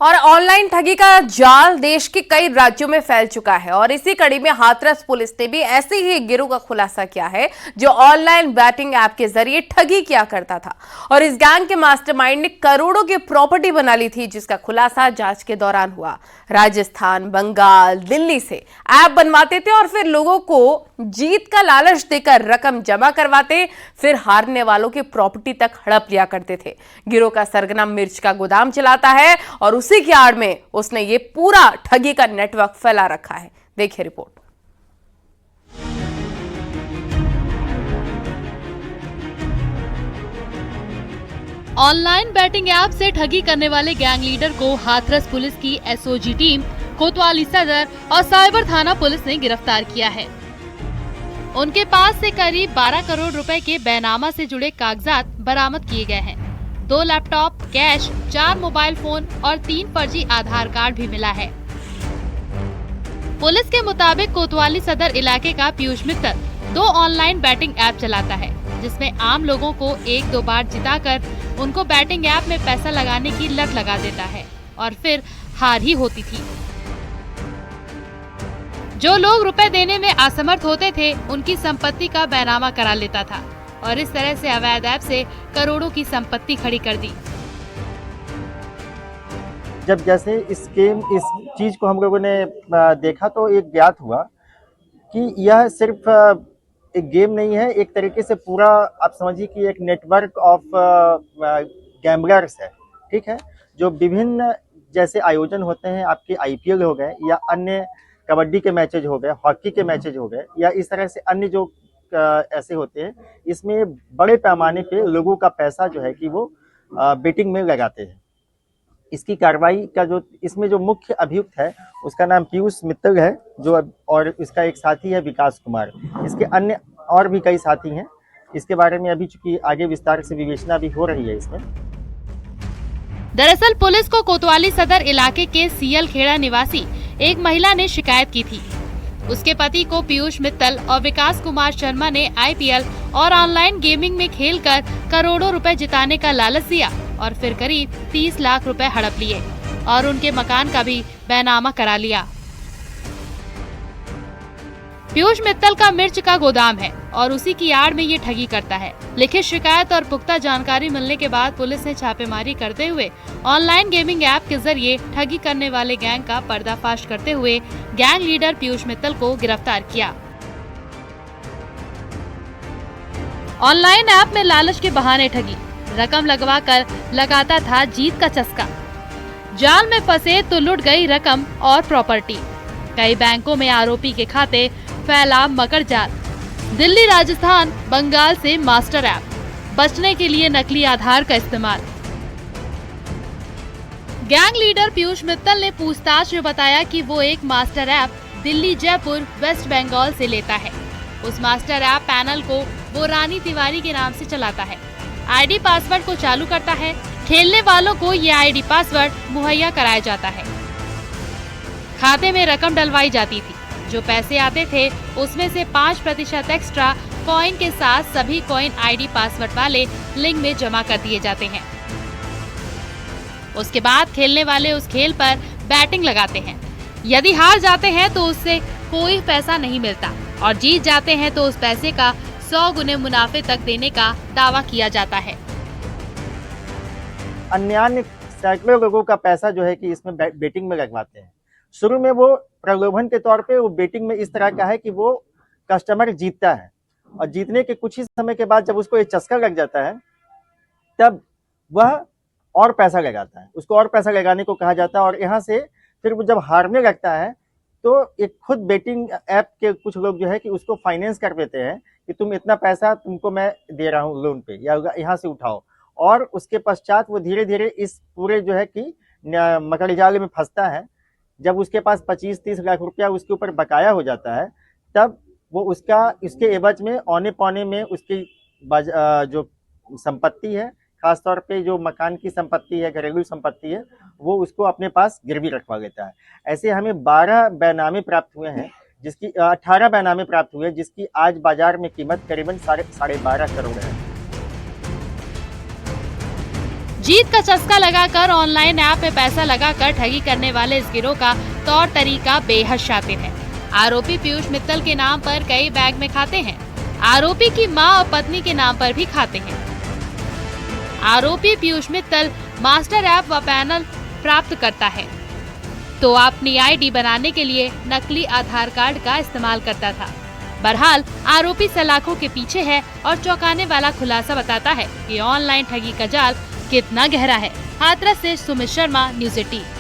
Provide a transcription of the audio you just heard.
और ऑनलाइन ठगी का जाल देश के कई राज्यों में फैल चुका है और इसी कड़ी में हाथरस पुलिस ने भी ऐसे ही एक गिरोह का खुलासा किया है जो ऑनलाइन बैटिंग ऐप के जरिए ठगी किया करता था और इस गैंग के मास्टरमाइंड ने करोड़ों की प्रॉपर्टी बना ली थी, जिसका खुलासा जांच के दौरान हुआ। राजस्थान, बंगाल, दिल्ली से ऐप बनवाते थे और फिर लोगों को जीत का लालच देकर रकम जमा करवाते, फिर हारने वालों की प्रॉपर्टी तक हड़प लिया करते थे। गिरोह का सरगना मिर्च का गोदाम चलाता है और उसी की आड़ में उसने ये पूरा ठगी का नेटवर्क फैला रखा है। देखिए रिपोर्ट। ऑनलाइन बैटिंग ऐप से ठगी करने वाले गैंग लीडर को हाथरस पुलिस की एसओजी टीम, कोतवाली सदर और साइबर थाना पुलिस ने गिरफ्तार किया है। उनके पास से करीब 12 करोड़ रुपए के बैनामा से जुड़े कागजात बरामद किए गए हैं। 2 लैपटॉप, कैश, 4 मोबाइल फोन और 3 फर्जी आधार कार्ड भी मिला है। पुलिस के मुताबिक कोतवाली सदर इलाके का Piyush Mittal 2 online batting app चलाता है, जिसमें आम लोगों को 1-2 बार जिताकर उनको बैटिंग ऐप में पैसा लगाने की लत लगा देता है और फिर हार ही होती थी। जो लोग रुपए देने में असमर्थ होते थे, उनकी संपत्ति का बैनामा करा लेता था और इस तरह से अवैध ऐप से करोड़ों की संपत्ति खड़ी कर दी। जब जैसे इस चीज को हम लोगों ने देखा तो एक ज्ञात हुआ कि यह सिर्फ एक गेम नहीं है, एक तरीके से पूरा आप समझिए कि एक नेटवर्क ऑफ गैम्बलर्स है। ठीक है, जो विभिन्न जैसे आयोजन होते हैं, आपके आईपीएल हो गए या अन्य कबड्डी के मैचेज हो गए, हॉकी के मैचेज हो गए या इस तरह से अन्य जो ऐसे होते हैं, इसमें बड़े पैमाने पे लोगों का पैसा जो है कि वो बेटिंग में लगाते हैं। इसकी कार्रवाई का जो इसमें जो मुख्य अभियुक्त है उसका नाम पीयूष मित्तल है, जो और इसका एक साथी है विकास कुमार। इसके अन्य और भी कई साथी हैं। इसके बारे में अभी चूंकि आगे विस्तार से विवेचना भी हो रही है इसमें। दरअसल पुलिस को कोतवाली सदर इलाके के सीएल खेड़ा निवासी एक महिला ने शिकायत की थी। उसके पति को पीयूष मित्तल और विकास कुमार शर्मा ने आईपीएल और ऑनलाइन गेमिंग में खेलकर करोड़ों रुपए जिताने का लालच दिया और फिर करीब 30 लाख रुपए हड़प लिए और उनके मकान का भी बैनामा करा लिया। पीयूष मित्तल का मिर्च का गोदाम है और उसी की आड़ में ये ठगी करता है। लिखित शिकायत और पुख्ता जानकारी मिलने के बाद पुलिस ने छापेमारी करते हुए ऑनलाइन गेमिंग ऐप के जरिए ठगी करने वाले गैंग का पर्दाफाश करते हुए गैंग लीडर पीयूष मित्तल को गिरफ्तार किया। ऑनलाइन ऐप में लालच के बहाने ठगी, रकम लगवाकर लगाता था जीत का चस्का। जाल में फंसे तो लुट गई रकम और प्रॉपर्टी। कई बैंकों में आरोपी के खाते, फैला मकर जाल। दिल्ली, राजस्थान, बंगाल से मास्टर ऐप, बचने के लिए नकली आधार का इस्तेमाल। गैंग लीडर पीयूष मित्तल ने पूछताछ में बताया कि वो एक मास्टर ऐप दिल्ली, जयपुर, वेस्ट बंगाल से लेता है। उस मास्टर ऐप पैनल को वो रानी तिवारी के नाम से चलाता है। आईडी पासवर्ड को चालू करता है। खेलने वालों को ये आईडी पासवर्ड मुहैया कराया जाता है। खाते में रकम डलवाई जाती थी। जो पैसे आते थे उसमें से 5% एक्स्ट्रा कॉइन के साथ सभी कॉइन आईडी पासवर्ड वाले लिंक में जमा कर दिए जाते हैं। उसके बाद खेलने वाले उस खेल पर बैटिंग लगाते हैं। यदि हार जाते हैं तो उससे कोई पैसा नहीं मिलता और जीत जाते हैं तो उस पैसे का 100 गुने मुनाफे तक देने का दावा किया जाता है। अन्य सैकड़ों लोगों का पैसा जो है कि इसमें बेटिंग में लगवाते हैं। शुरू में वो प्रलोभन के तौर पे वो बेटिंग में इस तरह का है कि वो कस्टमर जीतता है और जीतने के कुछ ही समय के बाद जब उसको एक चस्का लग जाता है तब वह और पैसा लगाता है। उसको और पैसा लगाने को कहा जाता है और यहाँ से फिर वो जब हारने लगता है तो एक खुद बेटिंग ऐप के कुछ लोग जो है कि उसको फाइनेंस कर देते हैं कि तुम इतना पैसा तुमको मैं दे रहा हूँ लोन पे या यहाँ से उठाओ, और उसके पश्चात वो धीरे धीरे इस पूरे जो है कि मकर जाल में फंसता है। जब उसके पास 25-30 लाख रुपया उसके ऊपर बकाया हो जाता है तब वो इसके एवज में औने पौने में उसकी जो संपत्ति है, खासतौर पे जो मकान की संपत्ति है, घरेलू संपत्ति है, वो उसको अपने पास गिरवी रखवा लेता है। ऐसे हमें 12 बैनामे प्राप्त हुए हैं, जिसकी 18 बैनामे प्राप्त हुए, जिसकी आज बाजार में कीमत करीबन 12.5 करोड़ है। जीत का चस्का लगाकर ऑनलाइन ऐप में पैसा लगाकर ठगी करने वाले इस गिरोह का तौर तरीका बेहद शातिर है। आरोपी पीयूष मित्तल के नाम पर कई बैंक में खाते हैं। आरोपी की मां और पत्नी के नाम पर भी खाते हैं। आरोपी पीयूष मित्तल मास्टर ऐप व पैनल प्राप्त करता है तो अपनी आईडी बनाने के लिए नकली आधार कार्ड का इस्तेमाल करता था। बहरहाल आरोपी सलाखों के पीछे है और चौंकाने वाला खुलासा बताता है कि ऑनलाइन ठगी का जाल कितना गहरा है। हाथरस से सुमित शर्मा, न्यूज़ 18।